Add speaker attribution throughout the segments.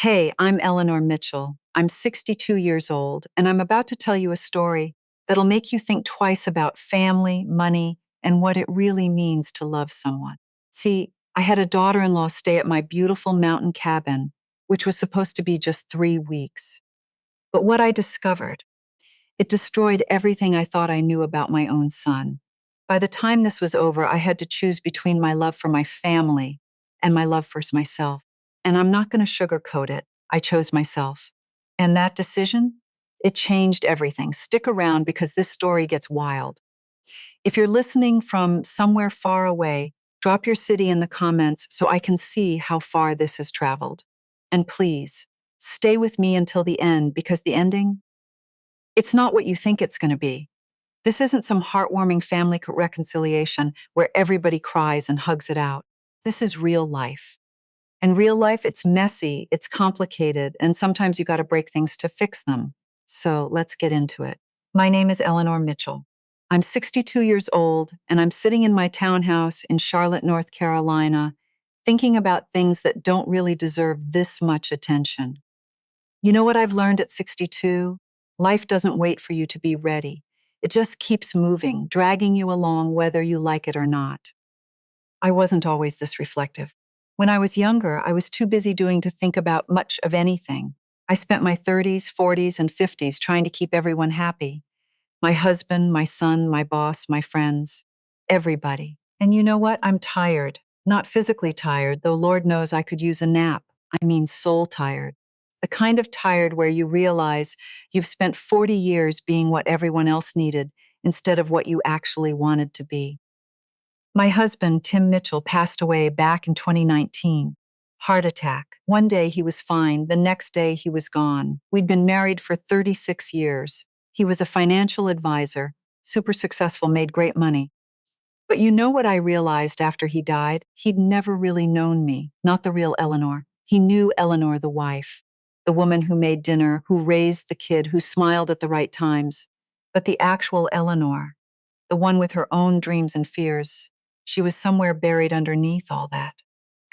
Speaker 1: Hey, I'm Eleanor Mitchell. I'm 62 years old, and I'm about to tell you a story that'll make you think twice about family, money, and what it really means to love someone. See, I had a daughter in law stay at my beautiful mountain cabin, which was supposed to be just 3 weeks. But what I discovered, it destroyed everything I thought I knew about my own son. By the time this was over, I had to choose between my love for my family and my love for myself. And I'm not going to sugarcoat it. I chose myself. And that decision, it changed everything. Stick around because this story gets wild. If you're listening from somewhere far away, drop your city in the comments so I can see how far this has traveled. And please, stay with me until the end because the ending, it's not what you think it's going to be. This isn't some heartwarming family reconciliation where everybody cries and hugs it out. This is real life. And real life, it's messy, it's complicated, and sometimes you got to break things to fix them. So let's get into it. My name is Eleanor Mitchell. I'm 62 years old, and I'm sitting in my townhouse in Charlotte, North Carolina, thinking about things that don't really deserve this much attention. You know what I've learned at 62? Life doesn't wait for you to be ready. It just keeps moving, dragging you along whether you like it or not. I wasn't always this reflective. When I was younger, I was too busy doing to think about much of anything. I spent my 30s, 40s, and 50s trying to keep everyone happy. My husband, my son, my boss, my friends, everybody. And you know what? I'm tired. Not physically tired, though Lord knows I could use a nap. I mean soul tired. The kind of tired where you realize you've spent 40 years being what everyone else needed instead of what you actually wanted to be. My husband, Tim Mitchell, passed away back in 2019. Heart attack. One day he was fine, the next day he was gone. We'd been married for 36 years. He was a financial advisor, super successful, made great money. But you know what I realized after he died? He'd never really known me, not the real Eleanor. He knew Eleanor, the wife, the woman who made dinner, who raised the kid, who smiled at the right times. But the actual Eleanor, the one with her own dreams and fears, she was somewhere buried underneath all that.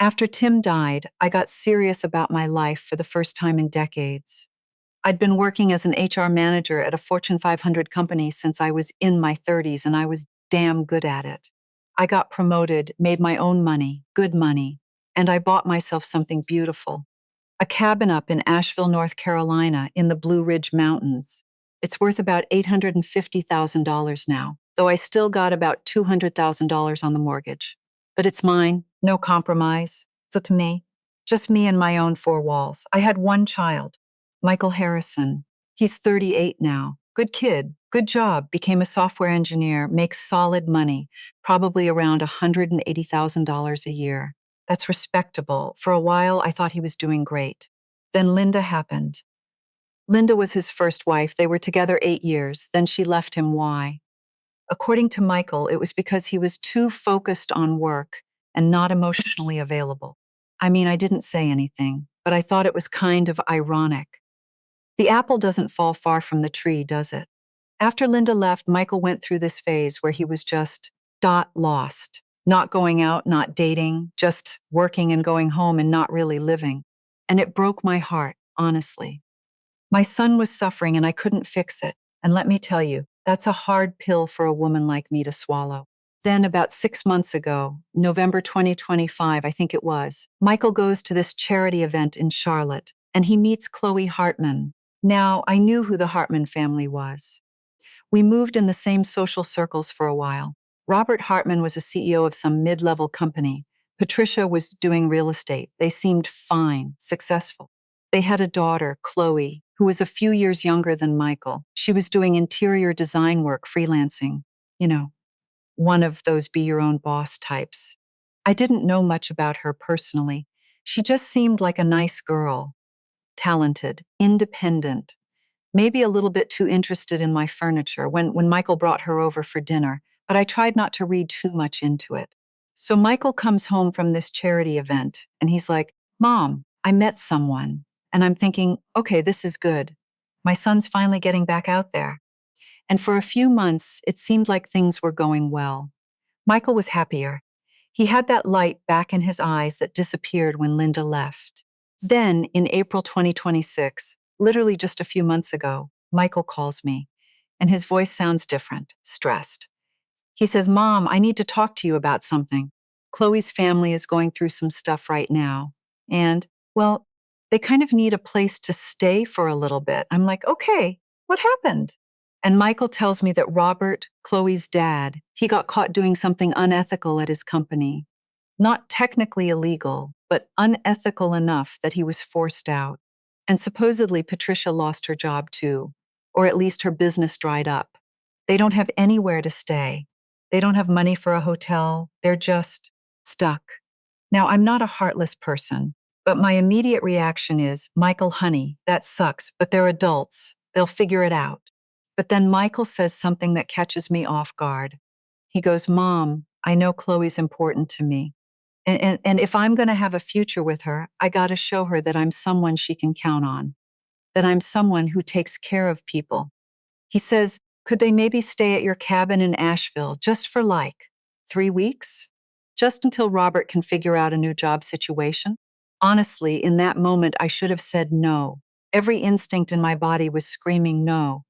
Speaker 1: After Tim died, I got serious about my life for the first time in decades. I'd been working as an HR manager at a Fortune 500 company since I was in my 30s, and I was damn good at it. I got promoted, made my own money, good money, and I bought myself something beautiful. A cabin up in Asheville, North Carolina, in the Blue Ridge Mountains. It's worth about $850,000 now, though I still got about $200,000 on the mortgage. But it's mine, no compromise. So to me, just me and my own four walls. I had one child, Michael Harrison. He's 38 now. Good kid, good job, became a software engineer, makes solid money, probably around $180,000 a year. That's respectable. For a while, I thought he was doing great. Then Linda happened. Linda was his first wife. They were together 8 years. Then she left him. Why? According to Michael, it was because he was too focused on work and not emotionally available. I mean, I didn't say anything, but I thought it was kind of ironic. The apple doesn't fall far from the tree, does it? After Linda left, Michael went through this phase where he was just lost, not going out, not dating, just working and going home and not really living. And it broke my heart, honestly. My son was suffering and I couldn't fix it. And let me tell you, that's a hard pill for a woman like me to swallow. Then, about 6 months ago, November 2025, I think it was, Michael goes to this charity event in Charlotte and he meets Chloe Hartman. Now, I knew who the Hartman family was. We moved in the same social circles for a while. Robert Hartman was a CEO of some mid-level company. Patricia was doing real estate. They seemed fine, successful. They had a daughter, Chloe, who was a few years younger than Michael. She was doing interior design work, freelancing. You know, one of those be your own boss types. I didn't know much about her personally. She just seemed like a nice girl, talented, independent, maybe a little bit too interested in my furniture when Michael brought her over for dinner, but I tried not to read too much into it. So Michael comes home from this charity event and he's like, "Mom, I met someone." And I'm thinking, okay, this is good. My son's finally getting back out there. And for a few months, it seemed like things were going well. Michael was happier. He had that light back in his eyes that disappeared when Linda left. Then, in April 2026, literally just a few months ago, Michael calls me, and his voice sounds different, stressed. He says, Mom, I need to talk to you about something. Chloe's family is going through some stuff right now. And, well, they kind of need a place to stay for a little bit. I'm like, okay, what happened? And Michael tells me that Robert, Chloe's dad, he got caught doing something unethical at his company. Not technically illegal, but unethical enough that he was forced out. And supposedly Patricia lost her job too, or at least her business dried up. They don't have anywhere to stay. They don't have money for a hotel. They're just stuck. Now, I'm not a heartless person, but my immediate reaction is, Michael, honey, that sucks, but they're adults. They'll figure it out. But then Michael says something that catches me off guard. He goes, Mom, I know Chloe's important to me. And if I'm going to have a future with her, I got to show her that I'm someone she can count on, that I'm someone who takes care of people. He says, could they maybe stay at your cabin in Asheville just for like 3 weeks? Just until Robert can figure out a new job situation? Honestly, in that moment, I should have said no. Every instinct in my body was screaming no.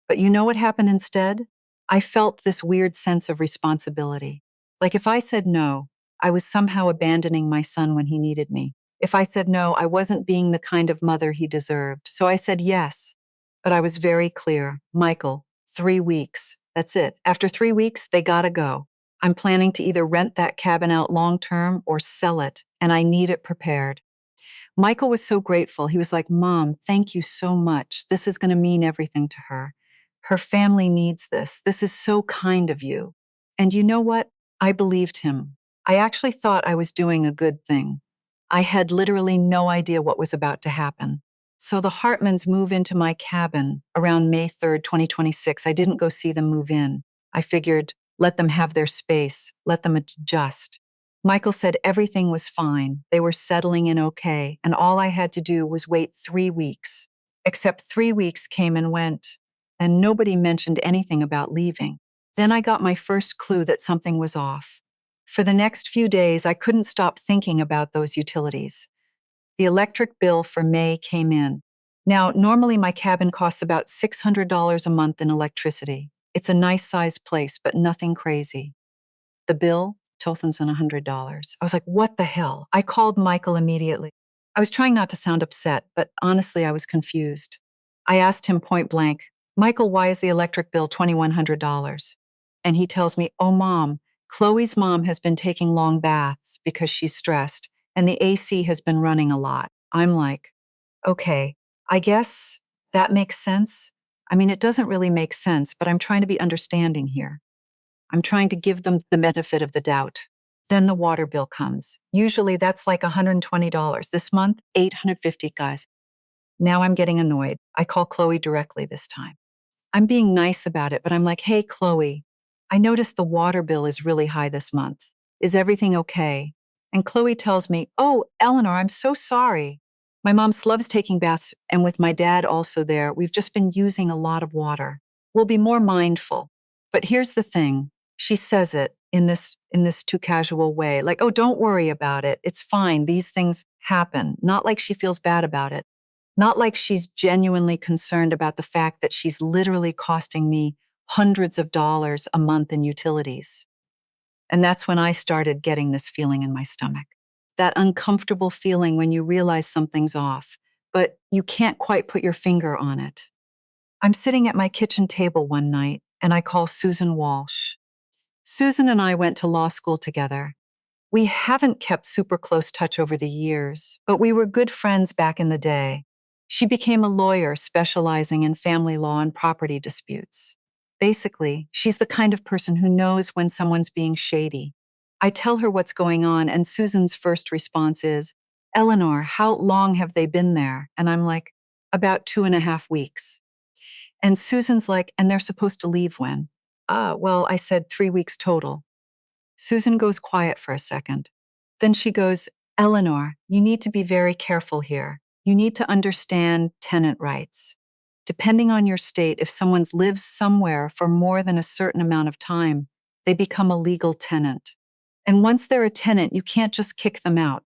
Speaker 1: But you know what happened instead? I felt this weird sense of responsibility. Like if I said no, I was somehow abandoning my son when he needed me. If I said no, I wasn't being the kind of mother he deserved. So I said yes. But I was very clear. Michael, 3 weeks. That's it. After 3 weeks, they gotta go. I'm planning to either rent that cabin out long term or sell it, and I need it prepared. Michael was so grateful. He was like, Mom, thank you so much. This is going to mean everything to her. Her family needs this. This is so kind of you. And you know what? I believed him. I actually thought I was doing a good thing. I had literally no idea what was about to happen. So the Hartmans move into my cabin around May 3rd, 2026. I didn't go see them move in. I figured, let them have their space, let them adjust. Michael said everything was fine. They were settling in okay, and all I had to do was wait 3 weeks. Except 3 weeks came and went, and nobody mentioned anything about leaving. Then I got my first clue that something was off. For the next few days, I couldn't stop thinking about those utilities. The electric bill for May came in. Now, normally my cabin costs about $600 a month in electricity. It's a nice sized place, but nothing crazy. The bill, $1,100. I was like, what the hell? I called Michael immediately. I was trying not to sound upset, but honestly, I was confused. I asked him point blank, Michael, why is the electric bill $2,100? And he tells me, oh, Mom, Chloe's mom has been taking long baths because she's stressed, and the AC has been running a lot. I'm like, okay, I guess that makes sense. I mean, it doesn't really make sense, but I'm trying to be understanding here. I'm trying to give them the benefit of the doubt. Then the water bill comes. Usually that's like $120. This month, $850, guys. Now I'm getting annoyed. I call Chloe directly this time. I'm being nice about it, but I'm like, hey, Chloe, I noticed the water bill is really high this month. Is everything okay? And Chloe tells me, oh, Eleanor, I'm so sorry. My mom loves taking baths, and with my dad also there, we've just been using a lot of water. We'll be more mindful. But here's the thing. She says it in this too casual way, like, oh, don't worry about it. It's fine. These things happen. Not like she feels bad about it. Not like she's genuinely concerned about the fact that she's literally costing me hundreds of dollars a month in utilities. And that's when I started getting this feeling in my stomach. That uncomfortable feeling when you realize something's off, but you can't quite put your finger on it. I'm sitting at my kitchen table one night and I call Susan Walsh. Susan and I went to law school together. We haven't kept super close touch over the years, but we were good friends back in the day. She became a lawyer specializing in family law and property disputes. Basically, she's the kind of person who knows when someone's being shady. I tell her what's going on, and Susan's first response is, Eleanor, how long have they been there? And I'm like, about 2.5 weeks. And Susan's like, and they're supposed to leave when? Well, I said 3 weeks total. Susan goes quiet for a second. Then she goes, Eleanor, you need to be very careful here. You need to understand tenant rights. Depending on your state, if someone lives somewhere for more than a certain amount of time, they become a legal tenant. And once they're a tenant, you can't just kick them out.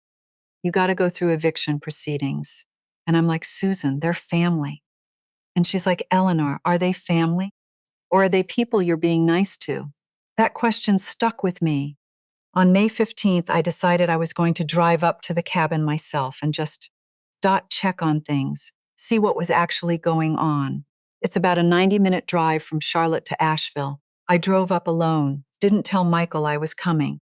Speaker 1: You got to go through eviction proceedings. And I'm like, Susan, they're family. And she's like, Eleanor, are they family? Or are they people you're being nice to? That question stuck with me. On May 15th, I decided I was going to drive up to the cabin myself and just check on things, see what was actually going on. It's about a 90-minute drive from Charlotte to Asheville. I drove up alone, didn't tell Michael I was coming.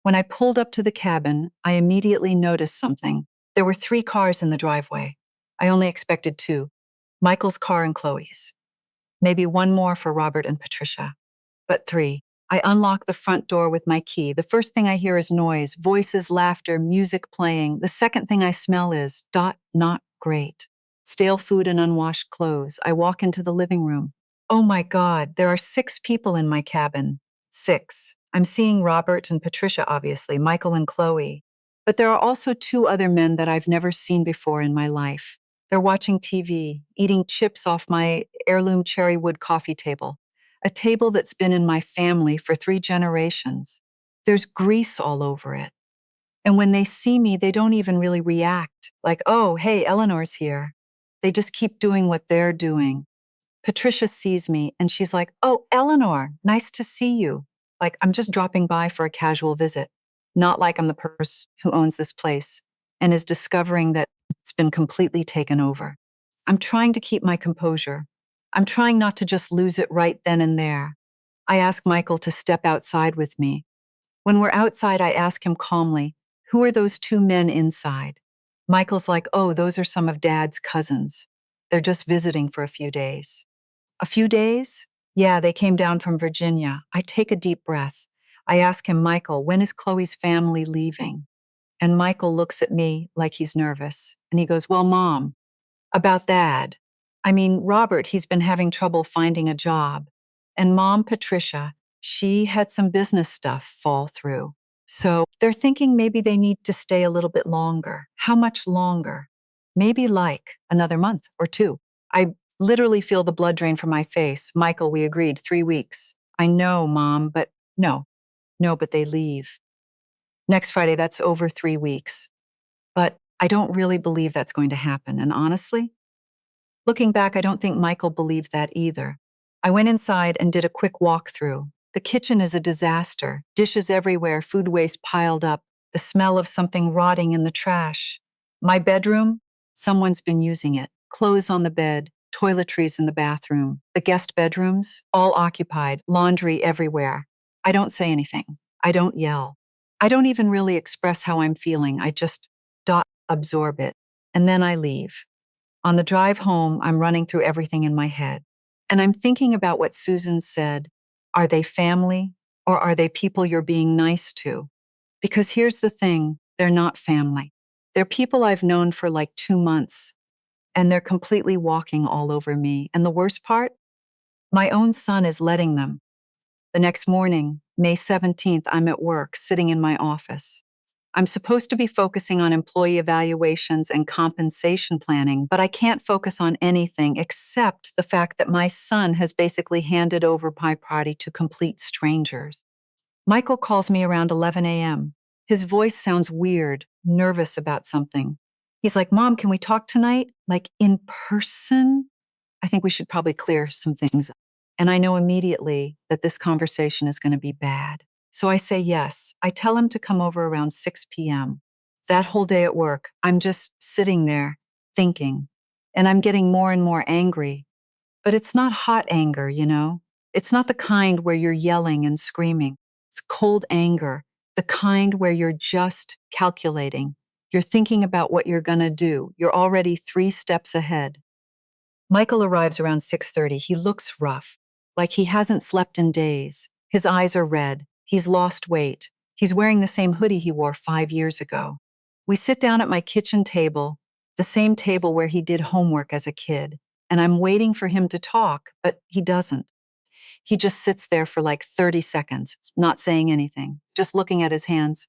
Speaker 1: When I pulled up to the cabin, I immediately noticed something. There were 3 cars in the driveway. I only expected 2, Michael's car and Chloe's. Maybe 1 more for Robert and Patricia. But 3. I unlock the front door with my key. The first thing I hear is noise, voices, laughter, music playing. The second thing I smell is not great. Stale food and unwashed clothes. I walk into the living room. Oh my God, there are 6 people in my cabin. 6. I'm seeing Robert and Patricia, obviously, Michael and Chloe. But there are also 2 other men that I've never seen before in my life. They're watching TV, eating chips off my heirloom cherry wood coffee table, a table that's been in my family for 3 generations. There's grease all over it. And when they see me, they don't even really react, like, oh, hey, Eleanor's here. They just keep doing what they're doing. Patricia sees me and she's like, oh, Eleanor, nice to see you. Like, I'm just dropping by for a casual visit. Not like I'm the person who owns this place and is discovering that it's been completely taken over. I'm trying to keep my composure. I'm trying not to just lose it right then and there. I ask Michael to step outside with me. When we're outside, I ask him calmly, who are those 2 men inside? Michael's like, oh, those are some of Dad's cousins. They're just visiting for a few days. A few days? Yeah, they came down from Virginia. I take a deep breath. I ask him, Michael, when is Chloe's family leaving? And Michael looks at me like he's nervous. And he goes, well, Mom, about Dad. I mean, Robert, he's been having trouble finding a job. And Mom, Patricia, she had some business stuff fall through. So they're thinking maybe they need to stay a little bit longer. How much longer? Maybe like another month or 2. I literally feel the blood drain from my face. Michael, we agreed 3 weeks. I know, Mom, but no, but they leave. Next Friday, that's over 3 weeks. But I don't really believe that's going to happen. And honestly, looking back, I don't think Michael believed that either. I went inside and did a quick walkthrough. The kitchen is a disaster. Dishes everywhere, food waste piled up, the smell of something rotting in the trash. My bedroom, someone's been using it. Clothes on the bed, toiletries in the bathroom. The guest bedrooms, all occupied, laundry everywhere. I don't say anything. I don't yell. I don't even really express how I'm feeling. I just absorb it. And then I leave. On the drive home, I'm running through everything in my head. And I'm thinking about what Susan said. Are they family or are they people you're being nice to? Because here's the thing, they're not family. They're people I've known for like 2 months, and they're completely walking all over me. And the worst part? My own son is letting them. The next morning, May 17th, I'm at work, sitting in my office. I'm supposed to be focusing on employee evaluations and compensation planning, but I can't focus on anything except the fact that my son has basically handed over my party to complete strangers. Michael calls me around 11 a.m. His voice sounds weird, nervous about something. He's like, Mom, can we talk tonight? Like in person? I think we should probably clear some things up. And I know immediately that this conversation is going to be bad. So I say yes. I tell him to come over around 6 p.m. That whole day at work, I'm just sitting there thinking, and I'm getting more and more angry. But it's not hot anger, you know? It's not the kind where you're yelling and screaming. It's cold anger, the kind where you're just calculating. You're thinking about what you're going to do. You're already 3 steps ahead. Michael arrives around 6:30. He looks rough, like he hasn't slept in days. His eyes are red. He's lost weight. He's wearing the same hoodie he wore 5 years ago. We sit down at my kitchen table, the same table where he did homework as a kid, and I'm waiting for him to talk, but he doesn't. He just sits there for like 30 seconds, not saying anything, just looking at his hands.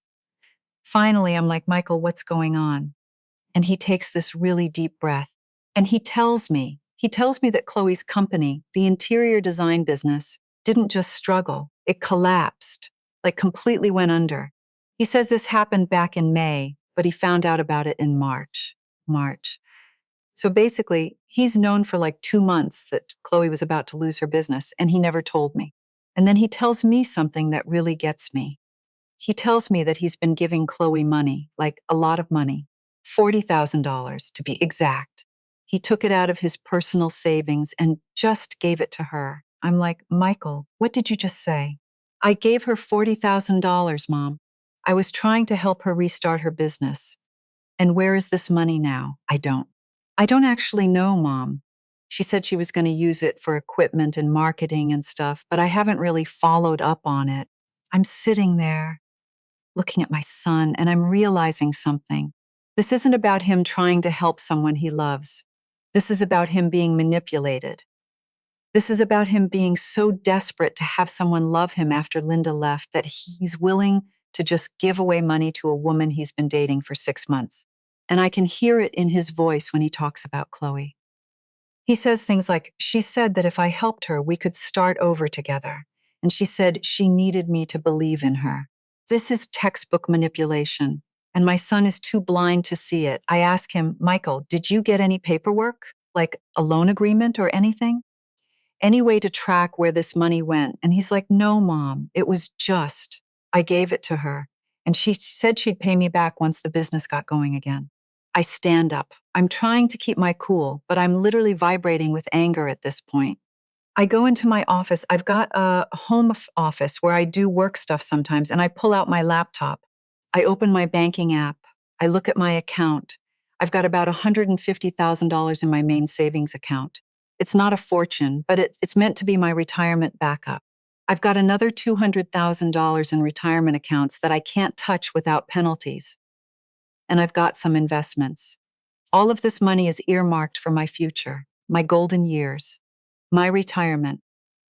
Speaker 1: Finally, I'm like, Michael, what's going on? And he takes this really deep breath. And he tells me that Chloe's company, the interior design business, didn't just struggle, it collapsed, like completely went under. He says this happened back in May, but he found out about it in March. March. So basically, he's known for like 2 months that Chloe was about to lose her business, and he never told me. And then he tells me something that really gets me. He tells me that he's been giving Chloe money, like a lot of money, $40,000 to be exact. He took it out of his personal savings and just gave it to her. I'm like, Michael, what did you just say? I gave her $40,000, Mom. I was trying to help her restart her business. And where is this money now? I don't. I don't actually know, Mom. She said she was going to use it for equipment and marketing and stuff, but I haven't really followed up on it. I'm sitting there looking at my son, and I'm realizing something. This isn't about him trying to help someone he loves. This is about him being manipulated. This is about him being so desperate to have someone love him after Linda left that he's willing to just give away money to a woman he's been dating for 6 months. And I can hear it in his voice when he talks about Chloe. He says things like, she said that if I helped her, we could start over together. And she said she needed me to believe in her. This is textbook manipulation, and my son is too blind to see it. I ask him, Michael, did you get any paperwork, like a loan agreement or anything? Any way to track where this money went? And he's like, no, Mom, it was just, I gave it to her. And she said she'd pay me back once the business got going again. I stand up. I'm trying to keep my cool, but I'm literally vibrating with anger at this point. I go into my office. I've got a home office where I do work stuff sometimes, and I pull out my laptop. I open my banking app. I look at my account. I've got about $150,000 in my main savings account. It's not a fortune, but it's meant to be my retirement backup. I've got another $200,000 in retirement accounts that I can't touch without penalties. And I've got some investments. All of this money is earmarked for my future, my golden years, my retirement.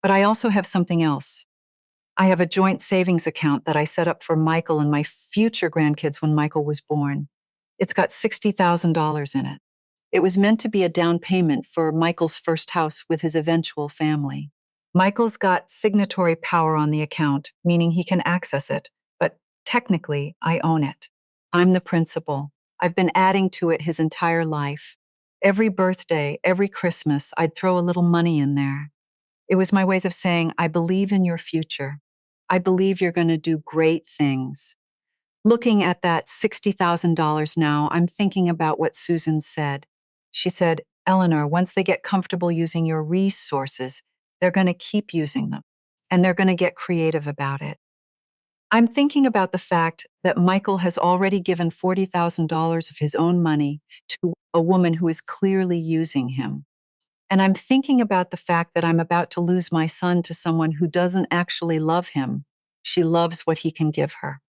Speaker 1: But I also have something else. I have a joint savings account that I set up for Michael and my future grandkids when Michael was born. It's got $60,000 in it. It was meant to be a down payment for Michael's first house with his eventual family. Michael's got signatory power on the account, meaning he can access it, but technically, I own it. I'm the principal. I've been adding to it his entire life. Every birthday, every Christmas, I'd throw a little money in there. It was my ways of saying, I believe in your future. I believe you're going to do great things. Looking at that $60,000 now, I'm thinking about what Susan said. She said, Eleanor, once they get comfortable using your resources, they're going to keep using them, and they're going to get creative about it. I'm thinking about the fact that Michael has already given $40,000 of his own money to a woman who is clearly using him. And I'm thinking about the fact that I'm about to lose my son to someone who doesn't actually love him. She loves what he can give her.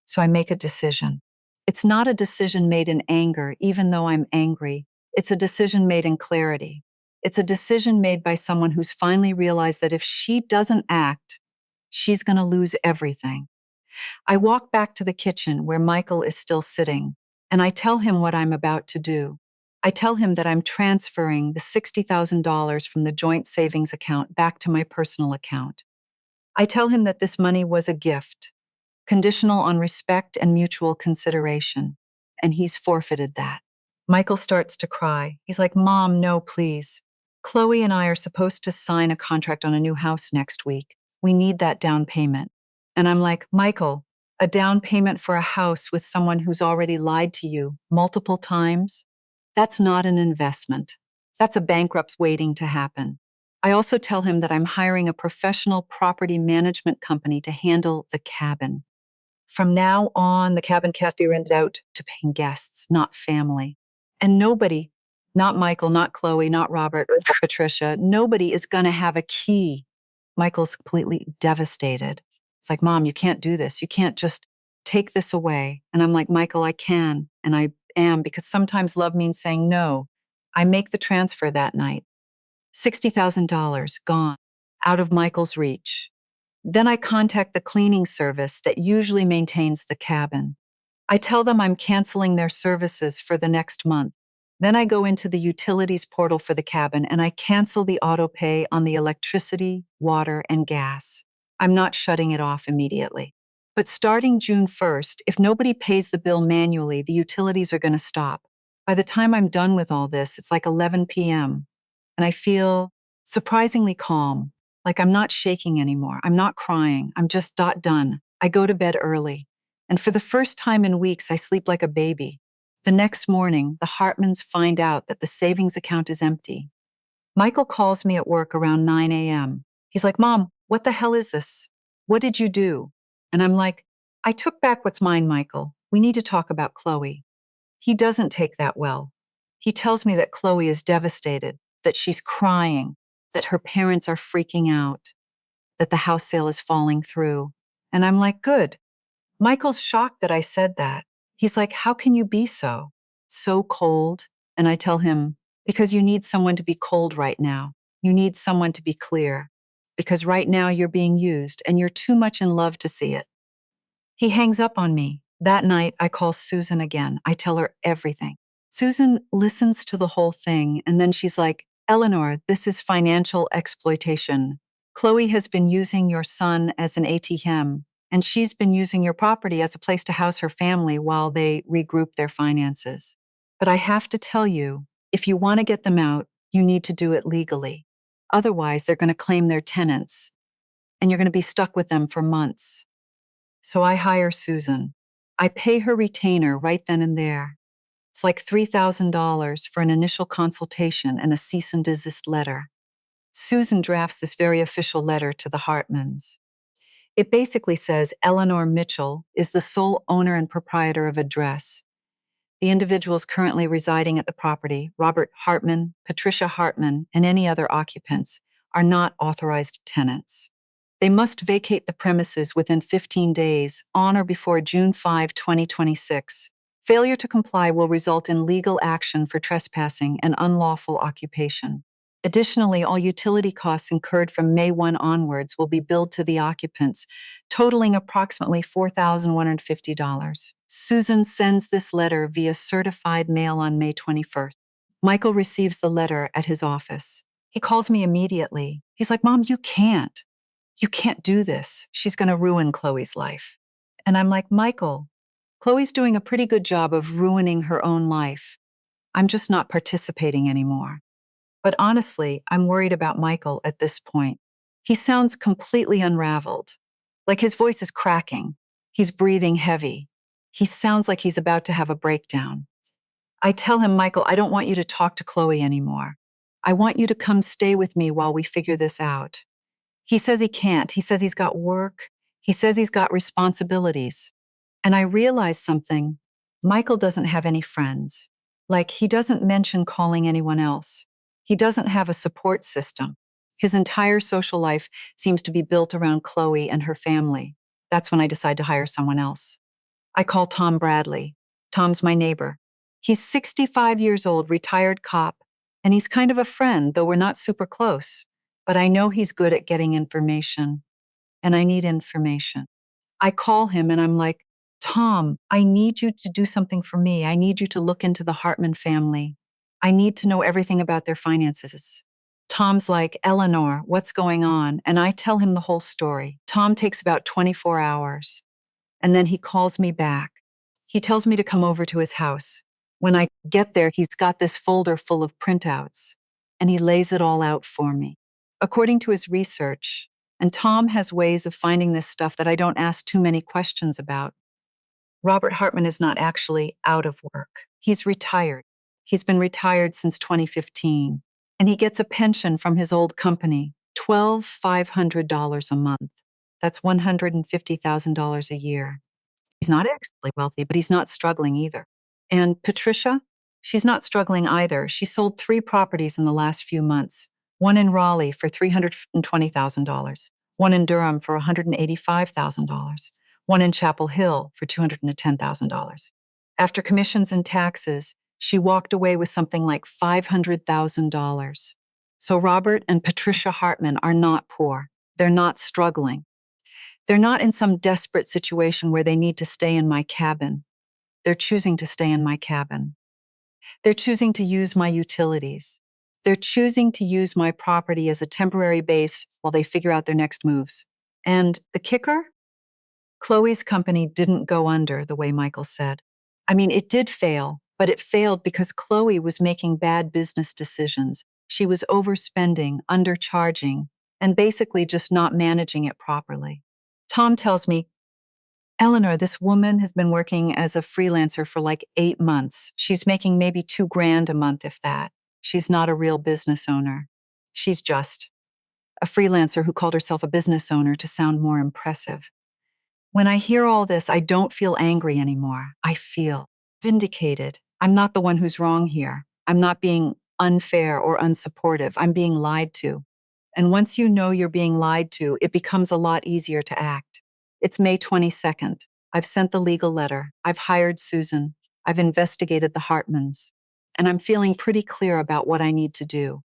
Speaker 1: So I make a decision. It's not a decision made in anger, even though I'm angry. It's a decision made in clarity. It's a decision made by someone who's finally realized that if she doesn't act, she's going to lose everything. I walk back to the kitchen where Michael is still sitting, and I tell him what I'm about to do. I tell him that I'm transferring the $60,000 from the joint savings account back to my personal account. I tell him that this money was a gift, conditional on respect and mutual consideration, and he's forfeited that. Michael starts to cry. He's like, Mom, no, please. Chloe and I are supposed to sign a contract on a new house next week. We need that down payment. And I'm like, Michael, a down payment for a house with someone who's already lied to you multiple times? That's not an investment. That's a bankrupt waiting to happen. I also tell him that I'm hiring a professional property management company to handle the cabin. From now on, the cabin can't be rented out to paying guests, not family. And nobody, not Michael, not Chloe, not Robert, or Patricia, nobody is going to have a key. Michael's completely devastated. It's like, Mom, you can't do this. You can't just take this away. And I'm like, Michael, I can. And I am, because sometimes love means saying no. I make the transfer that night. $60,000 gone, out of Michael's reach. Then I contact the cleaning service that usually maintains the cabin. I tell them I'm canceling their services for the next month. Then I go into the utilities portal for the cabin and I cancel the auto pay on the electricity, water, and gas. I'm not shutting it off immediately. But starting June 1st, if nobody pays the bill manually, the utilities are going to stop. By the time I'm done with all this, it's like 11 p.m. And I feel surprisingly calm, like I'm not shaking anymore. I'm not crying. I'm just done. I go to bed early. And for the first time in weeks, I sleep like a baby. The next morning, the Hartmans find out that the savings account is empty. Michael calls me at work around 9 a.m. He's like, Mom, what the hell is this? What did you do? And I'm like, I took back what's mine, Michael. We need to talk about Chloe. He doesn't take that well. He tells me that Chloe is devastated, that she's crying, that her parents are freaking out, that the house sale is falling through. And I'm like, good. Michael's shocked that I said that. He's like, how can you be so cold? And I tell him, because you need someone to be cold right now. You need someone to be clear. Because right now you're being used and you're too much in love to see it. He hangs up on me. That night, I call Susan again. I tell her everything. Susan listens to the whole thing, and then she's like, Eleanor, this is financial exploitation. Chloe has been using your son as an ATM, and she's been using your property as a place to house her family while they regroup their finances. But I have to tell you, if you want to get them out, you need to do it legally. Otherwise, they're going to claim their tenants, and you're going to be stuck with them for months. So I hire Susan. I pay her retainer right then and there. It's like $3,000 for an initial consultation and a cease and desist letter. Susan drafts this very official letter to the Hartmans. It basically says Eleanor Mitchell is the sole owner and proprietor of address. The individuals currently residing at the property, Robert Hartman, Patricia Hartman, and any other occupants, are not authorized tenants. They must vacate the premises within 15 days, on or before June 5, 2026. Failure to comply will result in legal action for trespassing and unlawful occupation. Additionally, all utility costs incurred from May 1 onwards will be billed to the occupants, totaling approximately $4,150. Susan sends this letter via certified mail on May 21st. Michael receives the letter at his office. He calls me immediately. He's like, Mom, you can't. You can't do this. She's going to ruin Chloe's life. And I'm like, Michael, Chloe's doing a pretty good job of ruining her own life. I'm just not participating anymore. But honestly, I'm worried about Michael at this point. He sounds completely unraveled, like his voice is cracking. He's breathing heavy. He sounds like he's about to have a breakdown. I tell him, Michael, I don't want you to talk to Chloe anymore. I want you to come stay with me while we figure this out. He says he can't. He says he's got work. He says he's got responsibilities. And I realize something. Michael doesn't have any friends. Like, he doesn't mention calling anyone else. He doesn't have a support system. His entire social life seems to be built around Chloe and her family. That's when I decide to hire someone else. I call Tom Bradley. Tom's my neighbor. He's 65 years old, retired cop, and he's kind of a friend, though we're not super close. But I know he's good at getting information, and I need information. I call him and I'm like, Tom, I need you to do something for me. I need you to look into the Hartman family. I need to know everything about their finances. Tom's like, Eleanor, what's going on? And I tell him the whole story. Tom takes about 24 hours. And then he calls me back. He tells me to come over to his house. When I get there, he's got this folder full of printouts, and he lays it all out for me. According to his research, and Tom has ways of finding this stuff that I don't ask too many questions about, Robert Hartman is not actually out of work. He's retired. He's been retired since 2015, and he gets a pension from his old company, $12,500 a month. That's $150,000 a year. He's not excellently wealthy, but he's not struggling either. And Patricia, she's not struggling either. She sold 3 properties in the last few months. One in Raleigh for $320,000, one in Durham for $185,000, one in Chapel Hill for $210,000. After commissions and taxes, she walked away with something like $500,000. So Robert and Patricia Hartman are not poor. They're not struggling. They're not in some desperate situation where they need to stay in my cabin. They're choosing to stay in my cabin. They're choosing to use my utilities. They're choosing to use my property as a temporary base while they figure out their next moves. And the kicker? Chloe's company didn't go under the way Michael said. I mean, it did fail, but it failed because Chloe was making bad business decisions. She was overspending, undercharging, and basically just not managing it properly. Tom tells me, Eleanor, this woman has been working as a freelancer for like 8 months. She's making maybe 2 grand a month, if that. She's not a real business owner. She's just a freelancer who called herself a business owner to sound more impressive. When I hear all this, I don't feel angry anymore. I feel vindicated. I'm not the one who's wrong here. I'm not being unfair or unsupportive. I'm being lied to. And once you know you're being lied to, it becomes a lot easier to act. It's May 22nd. I've sent the legal letter. I've hired Susan. I've investigated the Hartmans. And I'm feeling pretty clear about what I need to do.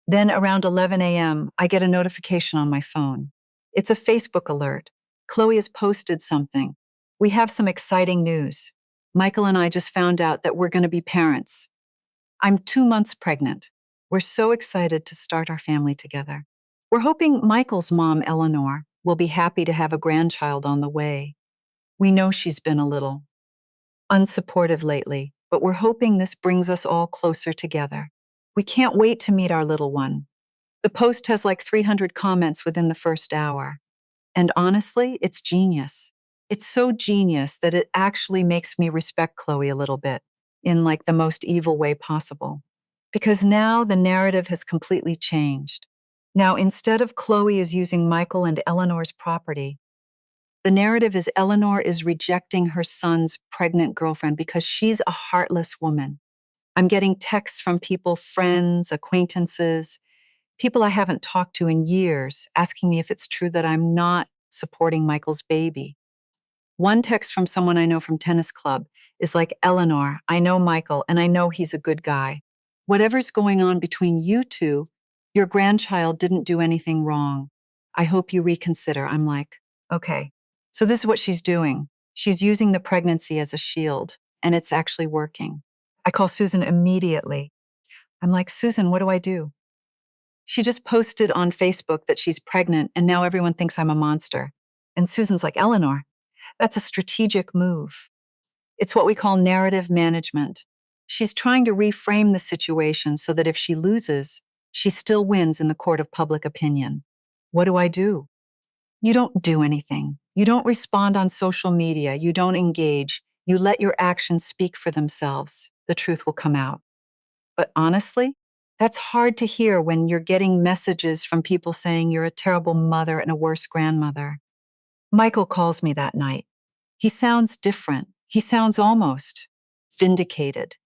Speaker 1: Then around 11 a.m., I get a notification on my phone. It's a Facebook alert. Chloe has posted something. We have some exciting news. Michael and I just found out that we're going to be parents. I'm 2 months pregnant. We're so excited to start our family together. We're hoping Michael's mom, Eleanor, will be happy to have a grandchild on the way. We know she's been a little unsupportive lately, but we're hoping this brings us all closer together. We can't wait to meet our little one. The post has like 300 comments within the first hour. And honestly, it's genius. It's so genius that it actually makes me respect Chloe a little bit in like the most evil way possible. Because now the narrative has completely changed. Now, instead of Chloe is using Michael and Eleanor's property, the narrative is Eleanor is rejecting her son's pregnant girlfriend because she's a heartless woman. I'm getting texts from people, friends, acquaintances, people I haven't talked to in years, asking me if it's true that I'm not supporting Michael's baby. One text from someone I know from tennis club is like, Eleanor, I know Michael and I know he's a good guy. Whatever's going on between you two, your grandchild didn't do anything wrong. I hope you reconsider. I'm like, okay. So this is what she's doing. She's using the pregnancy as a shield, and it's actually working. I call Susan immediately. I'm like, Susan, what do I do? She just posted on Facebook that she's pregnant, and now everyone thinks I'm a monster. And Susan's like, Eleanor, that's a strategic move. It's what we call narrative management. She's trying to reframe the situation so that if she loses, she still wins in the court of public opinion. What do I do? You don't do anything. You don't respond on social media. You don't engage. You let your actions speak for themselves. The truth will come out. But honestly, that's hard to hear when you're getting messages from people saying you're a terrible mother and a worse grandmother. Michael calls me that night. He sounds different. He sounds almost vindicated.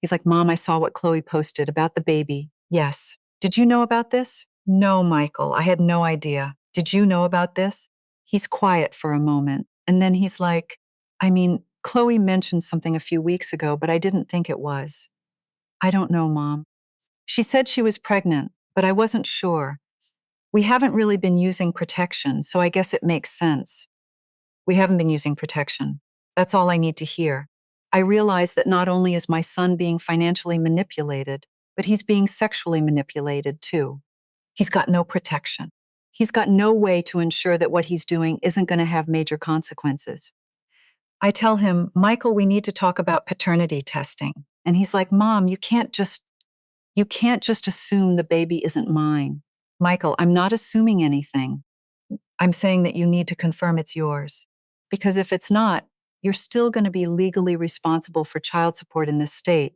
Speaker 1: He's like, Mom, I saw what Chloe posted about the baby. Yes. Did you know about this? No, Michael, I had no idea. Did you know about this? He's quiet for a moment. And then he's like, I mean, Chloe mentioned something a few weeks ago, but I didn't think it was. I don't know, Mom. She said she was pregnant, but I wasn't sure. We haven't really been using protection, so I guess it makes sense. We haven't been using protection. That's all I need to hear. I realize that not only is my son being financially manipulated, but he's being sexually manipulated too. He's got no protection. He's got no way to ensure that what he's doing isn't going to have major consequences. I tell him, Michael, we need to talk about paternity testing. And he's like, Mom, you can't just assume the baby isn't mine. Michael, I'm not assuming anything. I'm saying that you need to confirm it's yours. Because if it's not, you're still going to be legally responsible for child support in this state.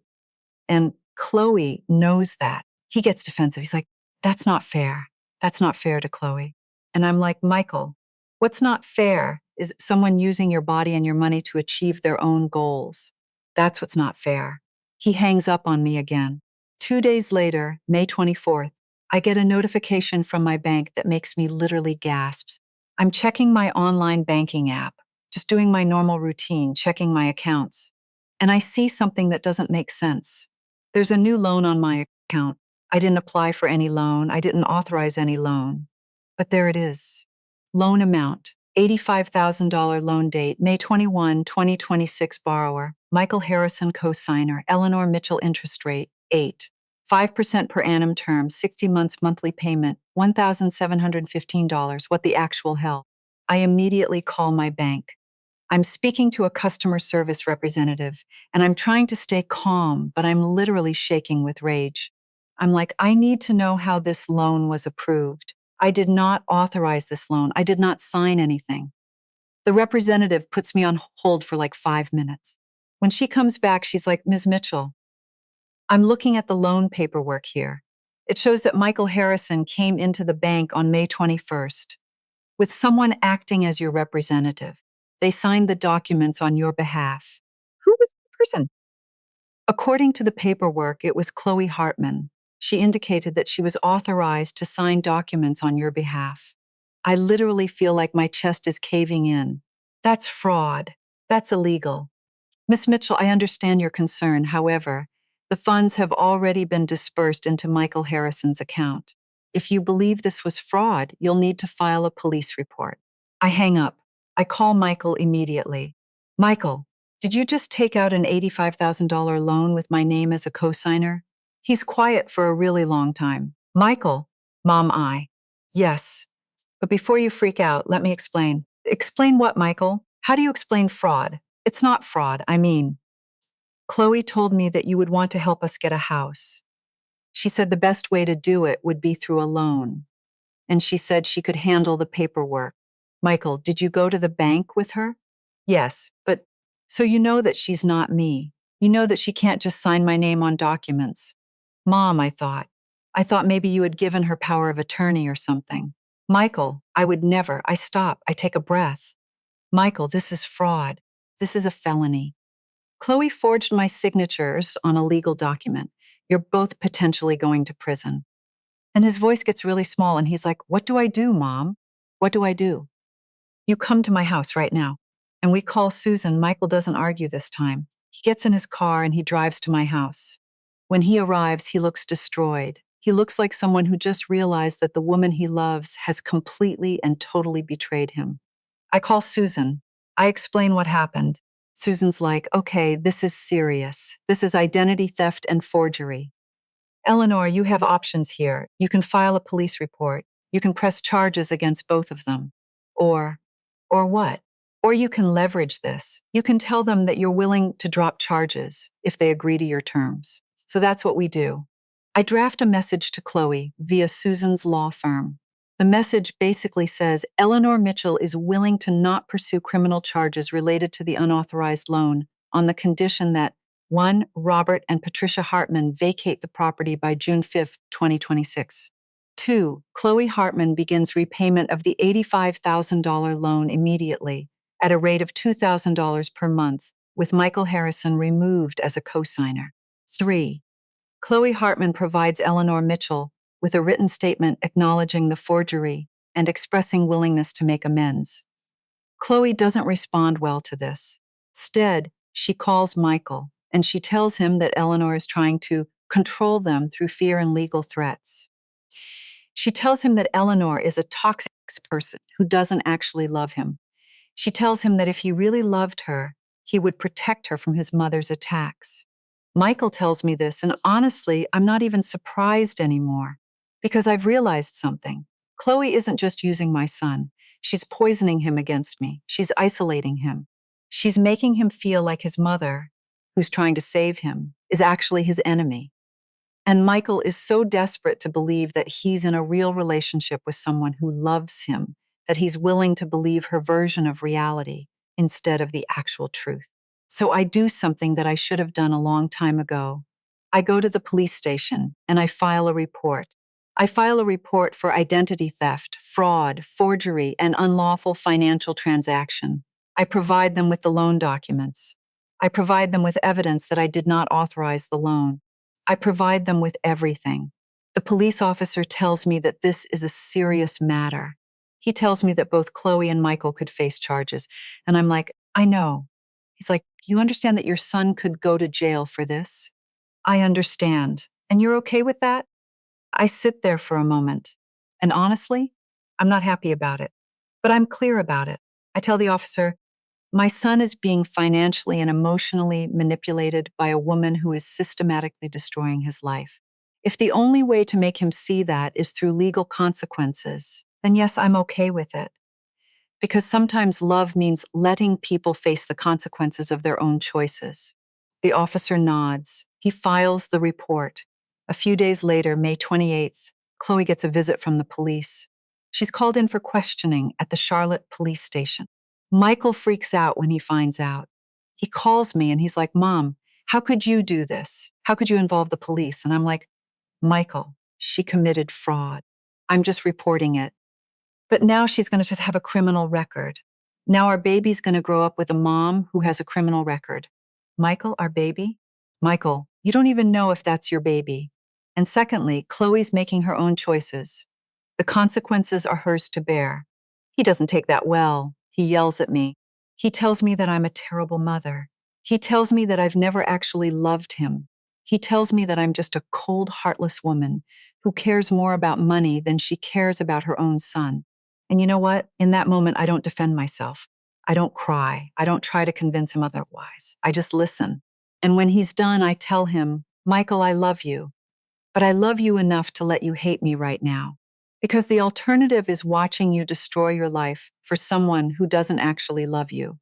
Speaker 1: And Chloe knows that. He gets defensive. He's like, that's not fair. That's not fair to Chloe. And I'm like, Michael, what's not fair is someone using your body and your money to achieve their own goals. That's what's not fair. He hangs up on me again. 2 days later, May 24th, I get a notification from my bank that makes me literally gasp. I'm checking my online banking app, just doing my normal routine, checking my accounts. And I see something that doesn't make sense. There's a new loan on my account. I didn't apply for any loan. I didn't authorize any loan. But there it is. Loan amount, $85,000 loan date, May 21, 2026 borrower, Michael Harrison cosigner, Eleanor Mitchell interest rate, 8. 5% per annum term, 60 months monthly payment, $1,715. What the actual hell? I immediately call my bank. I'm speaking to a customer service representative, and I'm trying to stay calm, but I'm literally shaking with rage. I'm like, I need to know how this loan was approved. I did not authorize this loan. I did not sign anything. The representative puts me on hold for like 5 minutes. When she comes back, she's like, Ms. Mitchell, I'm looking at the loan paperwork here. It shows that Michael Harrison came into the bank on May 21st with someone acting as your representative. They signed the documents on your behalf. Who was the person? According to the paperwork, it was Chloe Hartman. She indicated that she was authorized to sign documents on your behalf. I literally feel like my chest is caving in. That's fraud. That's illegal. Miss Mitchell, I understand your concern. However, the funds have already been dispersed into Michael Harrison's account. If you believe this was fraud, you'll need to file a police report. I hang up. I call Michael immediately. Michael, did you just take out an $85,000 loan with my name as a cosigner? He's quiet for a really long time. Michael, Mom, I. Yes. But before you freak out, let me explain. Explain what, Michael? How do you explain fraud? It's not fraud, I mean. Chloe told me that you would want to help us get a house. She said the best way to do it would be through a loan. And she said she could handle the paperwork. Michael, did you go to the bank with her? Yes, but so you know that she's not me. You know that she can't just sign my name on documents. Mom, I thought. I thought maybe you had given her power of attorney or something. Michael, I would never. I stop. I take a breath. Michael, this is fraud. This is a felony. Chloe forged my signatures on a legal document. You're both potentially going to prison. And his voice gets really small and he's like, What do I do, Mom? What do I do? You come to my house right now. And we call Susan. Michael doesn't argue this time. He gets in his car and he drives to my house. When he arrives, he looks destroyed. He looks like someone who just realized that the woman he loves has completely and totally betrayed him. I call Susan. I explain what happened. Susan's like, okay, this is serious. This is identity theft and forgery. Eleanor, you have options here. You can file a police report. You can press charges against both of them. Or, or what? Or you can leverage this. You can tell them that you're willing to drop charges if they agree to your terms. So that's what we do. I draft a message to Chloe via Susan's law firm. The message basically says Eleanor Mitchell is willing to not pursue criminal charges related to the unauthorized loan on the condition that 1. Robert and Patricia Hartman vacate the property by June 5, 2026. 2. Chloe Hartman begins repayment of the $85,000 loan immediately at a rate of $2,000 per month, with Michael Harrison removed as a cosigner. 3. Chloe Hartman provides Eleanor Mitchell with a written statement acknowledging the forgery and expressing willingness to make amends. Chloe doesn't respond well to this. Instead, she calls Michael and she tells him that Eleanor is trying to control them through fear and legal threats. She tells him that Eleanor is a toxic person who doesn't actually love him. She tells him that if he really loved her, he would protect her from his mother's attacks. Michael tells me this, and honestly, I'm not even surprised anymore because I've realized something. Chloe isn't just using my son. She's poisoning him against me. She's isolating him. She's making him feel like his mother, who's trying to save him, is actually his enemy. And Michael is so desperate to believe that he's in a real relationship with someone who loves him, that he's willing to believe her version of reality instead of the actual truth. So I do something that I should have done a long time ago. I go to the police station and I file a report. I file a report for identity theft, fraud, forgery, and unlawful financial transaction. I provide them with the loan documents. I provide them with evidence that I did not authorize the loan. I provide them with everything. The police officer tells me that this is a serious matter. He tells me that both Chloe and Michael could face charges. And I'm like, I know. He's like, you understand that your son could go to jail for this? I understand. And you're okay with that? I sit there for a moment. And honestly, I'm not happy about it. But I'm clear about it. I tell the officer, my son is being financially and emotionally manipulated by a woman who is systematically destroying his life. If the only way to make him see that is through legal consequences, then yes, I'm okay with it. Because sometimes love means letting people face the consequences of their own choices. The officer nods. He files the report. A few days later, May 28th, Chloe gets a visit from the police. She's called in for questioning at the Charlotte police station. Michael freaks out when he finds out. He calls me and he's like, Mom, how could you do this? How could you involve the police? And I'm like, Michael, she committed fraud. I'm just reporting it. But now she's going to just have a criminal record. Now our baby's going to grow up with a mom who has a criminal record. Michael, our baby? Michael, you don't even know if that's your baby. And secondly, Chloe's making her own choices. The consequences are hers to bear. He doesn't take that well. He yells at me. He tells me that I'm a terrible mother. He tells me that I've never actually loved him. He tells me that I'm just a cold, heartless woman who cares more about money than she cares about her own son. And you know what? In that moment, I don't defend myself. I don't cry. I don't try to convince him otherwise. I just listen. And when he's done, I tell him, Michael, I love you, but I love you enough to let you hate me right now. Because the alternative is watching you destroy your life for someone who doesn't actually love you.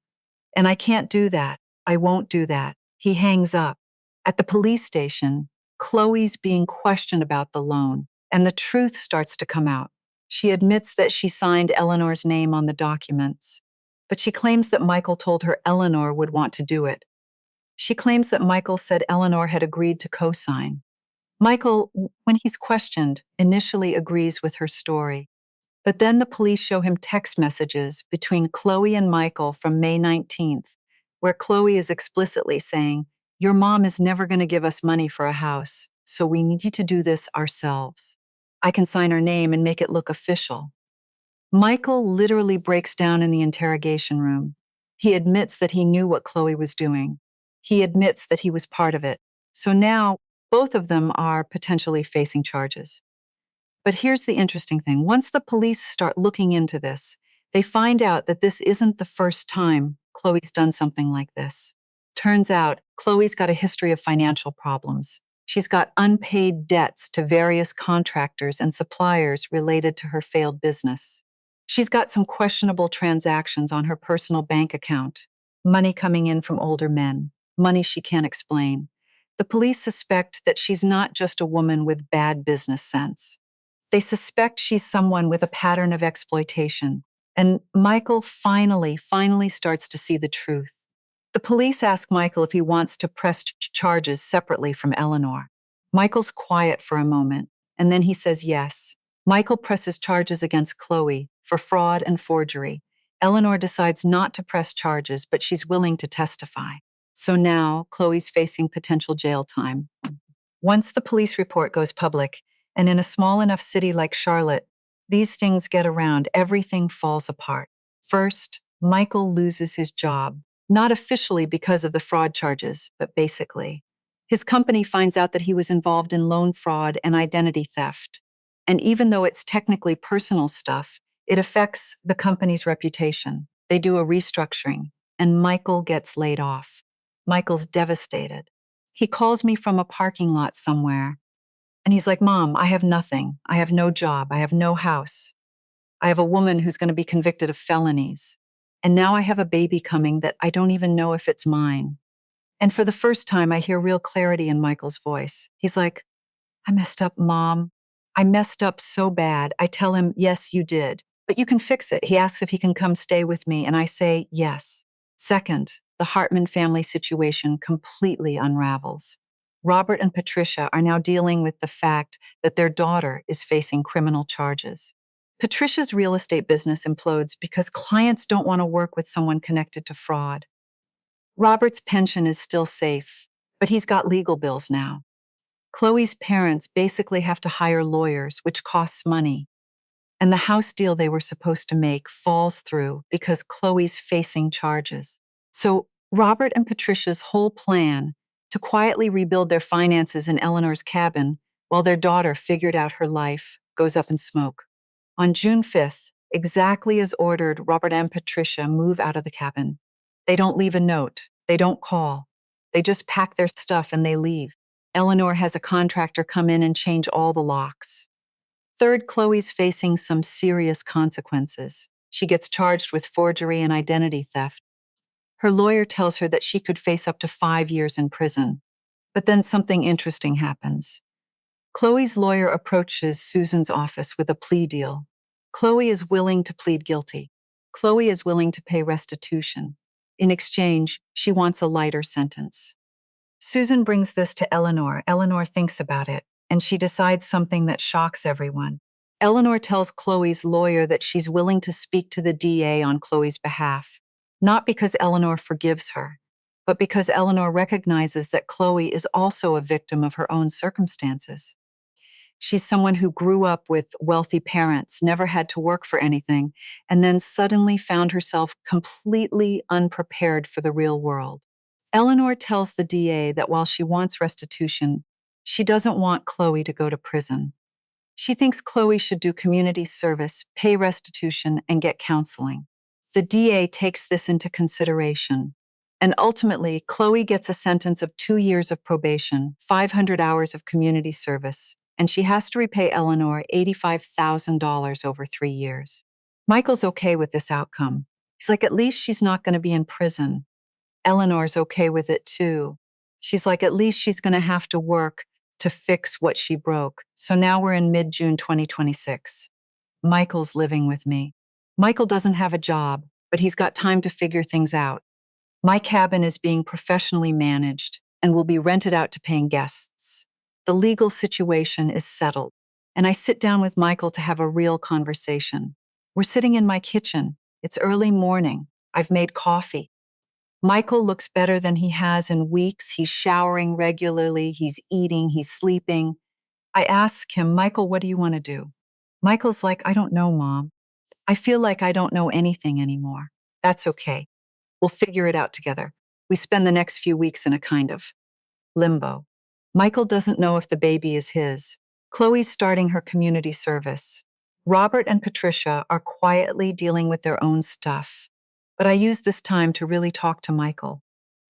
Speaker 1: And I can't do that. I won't do that. He hangs up. At the police station, Chloe's being questioned about the loan, and the truth starts to come out. She admits that she signed Eleanor's name on the documents, but she claims that Michael told her Eleanor would want to do it. She claims that Michael said Eleanor had agreed to co-sign. Michael, when he's questioned, initially agrees with her story. But then the police show him text messages between Chloe and Michael from May 19th, where Chloe is explicitly saying, Your mom is never going to give us money for a house, so we need to do this ourselves. I can sign her name and make it look official. Michael literally breaks down in the interrogation room. He admits that he knew what Chloe was doing. He admits that he was part of it. So now, both of them are potentially facing charges. But here's the interesting thing. Once the police start looking into this, they find out that this isn't the first time Chloe's done something like this. Turns out, Chloe's got a history of financial problems. She's got unpaid debts to various contractors and suppliers related to her failed business. She's got some questionable transactions on her personal bank account, money coming in from older men, money she can't explain. The police suspect that she's not just a woman with bad business sense. They suspect she's someone with a pattern of exploitation. And Michael finally starts to see the truth. The police ask Michael if he wants to press charges separately from Eleanor. Michael's quiet for a moment, and then he says yes. Michael presses charges against Chloe for fraud and forgery. Eleanor decides not to press charges, but she's willing to testify. So now Chloe's facing potential jail time. Once the police report goes public, and in a small enough city like Charlotte, these things get around, everything falls apart. First, Michael loses his job, not officially because of the fraud charges, but basically. His company finds out that he was involved in loan fraud and identity theft. And even though it's technically personal stuff, it affects the company's reputation. They do a restructuring, and Michael gets laid off. Michael's devastated. He calls me from a parking lot somewhere, and he's like, Mom, I have nothing. I have no job. I have no house. I have a woman who's going to be convicted of felonies. And now I have a baby coming that I don't even know if it's mine. And for the first time, I hear real clarity in Michael's voice. He's like, I messed up, Mom. I messed up so bad. I tell him, yes, you did, but you can fix it. He asks if he can come stay with me, and I say, yes. Second, the Hartman family situation completely unravels. Robert and Patricia are now dealing with the fact that their daughter is facing criminal charges. Patricia's real estate business implodes because clients don't want to work with someone connected to fraud. Robert's pension is still safe, but he's got legal bills now. Chloe's parents basically have to hire lawyers, which costs money. And the house deal they were supposed to make falls through because Chloe's facing charges. So Robert and Patricia's whole plan to quietly rebuild their finances in Eleanor's cabin while their daughter figured out her life goes up in smoke. On June 5th, exactly as ordered, Robert and Patricia move out of the cabin. They don't leave a note. They don't call. They just pack their stuff and they leave. Eleanor has a contractor come in and change all the locks. Third, Chloe's facing some serious consequences. She gets charged with forgery and identity theft. Her lawyer tells her that she could face up to 5 years in prison. But then something interesting happens. Chloe's lawyer approaches Susan's office with a plea deal. Chloe is willing to plead guilty. Chloe is willing to pay restitution. In exchange, she wants a lighter sentence. Susan brings this to Eleanor. Eleanor thinks about it, and she decides something that shocks everyone. Eleanor tells Chloe's lawyer that she's willing to speak to the DA on Chloe's behalf, not because Eleanor forgives her, but because Eleanor recognizes that Chloe is also a victim of her own circumstances. She's someone who grew up with wealthy parents, never had to work for anything, and then suddenly found herself completely unprepared for the real world. Eleanor tells the DA that while she wants restitution, she doesn't want Chloe to go to prison. She thinks Chloe should do community service, pay restitution, and get counseling. The DA takes this into consideration. And ultimately, Chloe gets a sentence of 2 years of probation, 500 hours of community service, and she has to repay Eleanor $85,000 over 3 years. Michael's okay with this outcome. He's like, at least she's not going to be in prison. Eleanor's okay with it too. She's like, at least she's going to have to work to fix what she broke. So now we're in mid-June 2026. Michael's living with me. Michael doesn't have a job, but he's got time to figure things out. My cabin is being professionally managed and will be rented out to paying guests. The legal situation is settled, and I sit down with Michael to have a real conversation. We're sitting in my kitchen. It's early morning. I've made coffee. Michael looks better than he has in weeks. He's showering regularly. He's eating. He's sleeping. I ask him, Michael, what do you want to do? Michael's like, I don't know, Mom. I feel like I don't know anything anymore. That's okay. We'll figure it out together. We spend the next few weeks in a kind of limbo. Michael doesn't know if the baby is his. Chloe's starting her community service. Robert and Patricia are quietly dealing with their own stuff. But I use this time to really talk to Michael.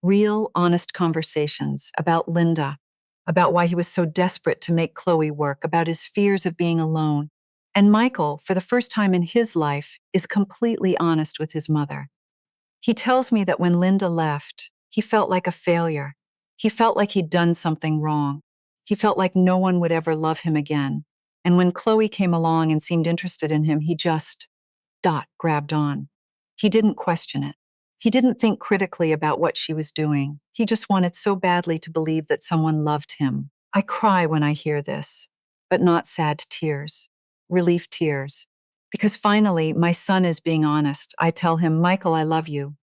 Speaker 1: Real, honest conversations about Linda, about why he was so desperate to make Chloe work, about his fears of being alone. And Michael, for the first time in his life, is completely honest with his mother. He tells me that when Linda left, he felt like a failure. He felt like he'd done something wrong. He felt like no one would ever love him again. And when Chloe came along and seemed interested in him, he just, grabbed on. He didn't question it. He didn't think critically about what she was doing. He just wanted so badly to believe that someone loved him. I cry when I hear this, but not sad tears, relief tears. Because finally, my son is being honest. I tell him, Michael, I love you.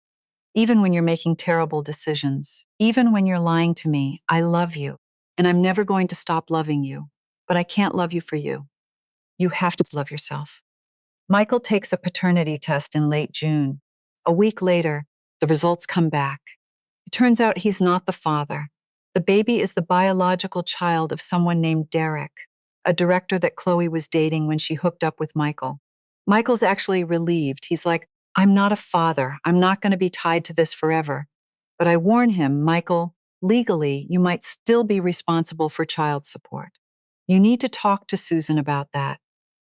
Speaker 1: Even when you're making terrible decisions, even when you're lying to me, I love you. And I'm never going to stop loving you. But I can't love you for you. You have to love yourself. Michael takes a paternity test in late June. A week later, the results come back. It turns out he's not the father. The baby is the biological child of someone named Derek, a director that Chloe was dating when she hooked up with Michael. Michael's actually relieved. He's like, I'm not a father. I'm not going to be tied to this forever. But I warn him, Michael, legally, you might still be responsible for child support. You need to talk to Susan about that.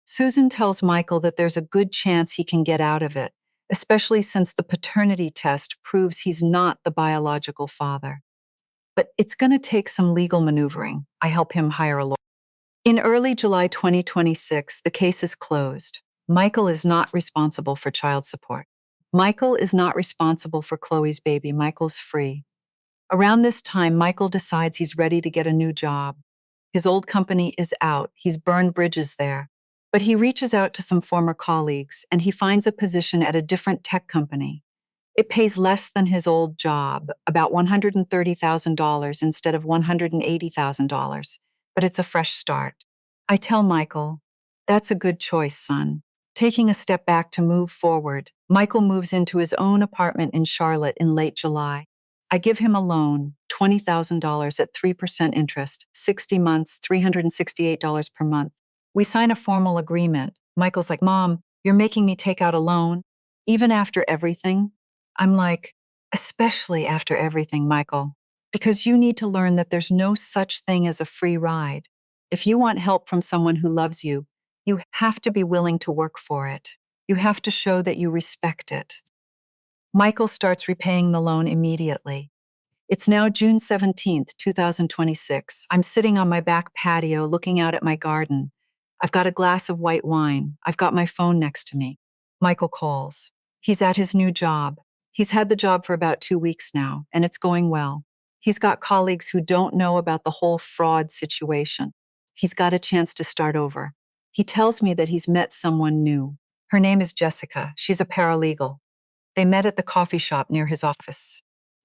Speaker 1: Susan tells Michael that there's a good chance he can get out of it, especially since the paternity test proves he's not the biological father. But it's going to take some legal maneuvering. I help him hire a lawyer. In early July 2026, the case is closed. Michael is not responsible for child support. Michael is not responsible for Chloe's baby. Michael's free. Around this time, Michael decides he's ready to get a new job. His old company is out. He's burned bridges there. But he reaches out to some former colleagues and he finds a position at a different tech company. It pays less than his old job, about $130,000 instead of $180,000, but it's a fresh start. I tell Michael, that's a good choice, son. Taking a step back to move forward, Michael moves into his own apartment in Charlotte in late July. I give him a loan, $20,000 at 3% interest, 60 months, $368 per month. We sign a formal agreement. Michael's like, Mom, you're making me take out a loan, even after everything? I'm like, especially after everything, Michael, because you need to learn that there's no such thing as a free ride. If you want help from someone who loves you, you have to be willing to work for it. You have to show that you respect it. Michael starts repaying the loan immediately. It's now June 17th, 2026. I'm sitting on my back patio looking out at my garden. I've got a glass of white wine. I've got my phone next to me. Michael calls. He's at his new job. He's had the job for about 2 weeks now, and it's going well. He's got colleagues who don't know about the whole fraud situation. He's got a chance to start over. He tells me that he's met someone new. Her name is Jessica. She's a paralegal. They met at the coffee shop near his office.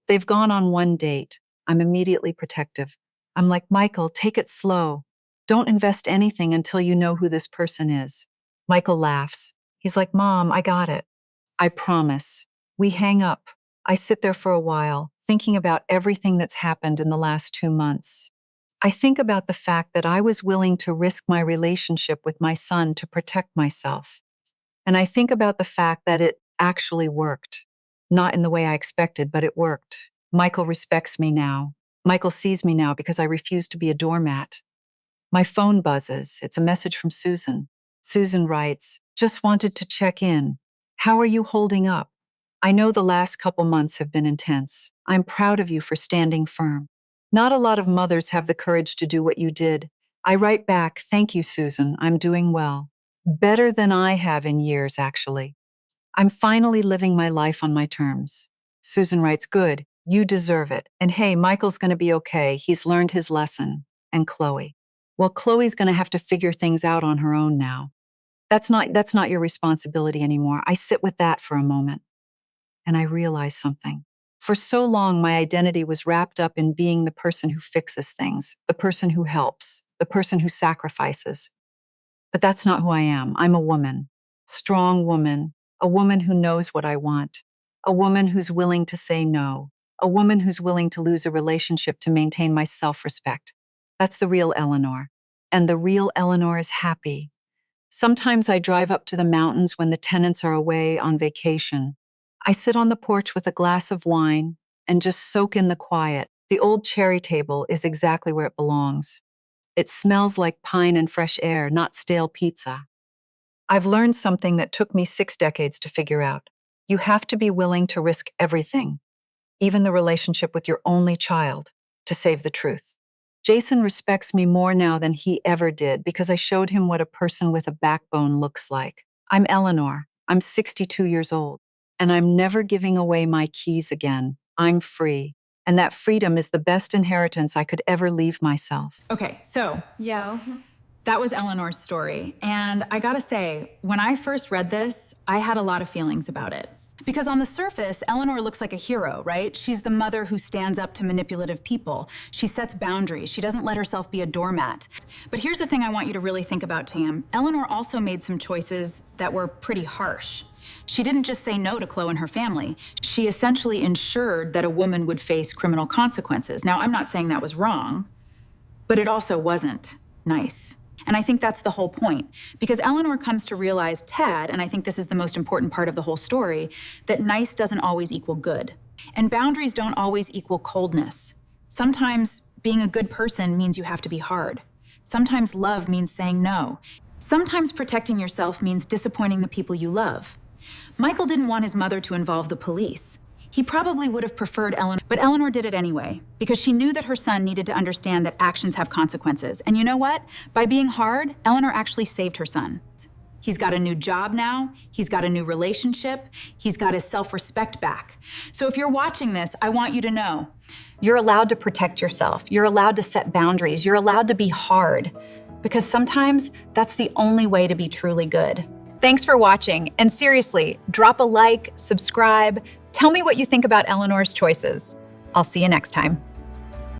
Speaker 1: They've gone on one date. I'm immediately protective. I'm like, Michael, take it slow. Don't invest anything until you know who this person is. Michael laughs. He's like, Mom, I got it. I promise. We hang up. I sit there for a while, thinking about everything that's happened in the last 2 months. I think about the fact that I was willing to risk my relationship with my son to protect myself. And I think about the fact that it actually worked. Not in the way I expected, but it worked. Michael respects me now. Michael sees me now because I refuse to be a doormat. My phone buzzes. It's a message from Susan. Susan writes, just wanted to check in. How are you holding up? I know the last couple months have been intense. I'm proud of you for standing firm. Not a lot of mothers have the courage to do what you did. I write back, thank you, Susan. I'm doing well. Better than I have in years, actually. I'm finally living my life on my terms. Susan writes, good, you deserve it. And hey, Michael's going to be okay. He's learned his lesson. And Chloe. Well, Chloe's going to have to figure things out on her own now. That's not your responsibility anymore. I sit with that for a moment. And I realize something. For so long, my identity was wrapped up in being the person who fixes things, the person who helps, the person who sacrifices. But that's not who I am. I'm a woman. Strong woman. A woman who knows what I want. A woman who's willing to say no. A woman who's willing to lose a relationship to maintain my self-respect. That's the real Eleanor. And the real Eleanor is happy. Sometimes I drive up to the mountains when the tenants are away on vacation. I sit on the porch with a glass of wine and just soak in the quiet. The old cherry table is exactly where it belongs. It smells like pine and fresh air, not stale pizza. I've learned something that took me 6 decades to figure out. You have to be willing to risk everything, even the relationship with your only child, to save the truth. Jason respects me more now than he ever did because I showed him what a person with a backbone looks like. I'm Eleanor. I'm 62 years old, and I'm never giving away my keys again. I'm free, and that freedom is the best inheritance I could ever leave myself.
Speaker 2: Okay, so that was Eleanor's story. And I gotta say, when I first read this, I had a lot of feelings about it. Because on the surface, Eleanor looks like a hero, right? She's the mother who stands up to manipulative people. She sets boundaries. She doesn't let herself be a doormat. But here's the thing I want you to really think about, Tam. Eleanor also made some choices that were pretty harsh. She didn't just say no to Chloe and her family. She essentially ensured that a woman would face criminal consequences. Now, I'm not saying that was wrong, but it also wasn't nice. And I think that's the whole point, because Eleanor comes to realize, Tad, and I think this is the most important part of the whole story, that nice doesn't always equal good. And boundaries don't always equal coldness. Sometimes being a good person means you have to be hard. Sometimes love means saying no. Sometimes protecting yourself means disappointing the people you love. Michael didn't want his mother to involve the police. He probably would have preferred Eleanor, but Eleanor did it anyway, because she knew that her son needed to understand that actions have consequences. And you know what? By being hard, Eleanor actually saved her son. He's got a new job now. He's got a new relationship. He's got his self-respect back. So if you're watching this, I want you to know, you're allowed to protect yourself. You're allowed to set boundaries. You're allowed to be hard, because sometimes that's the only way to be truly good. Thanks for watching. And seriously, drop a like, subscribe. Tell me what you think about Eleanor's choices. I'll see you next time.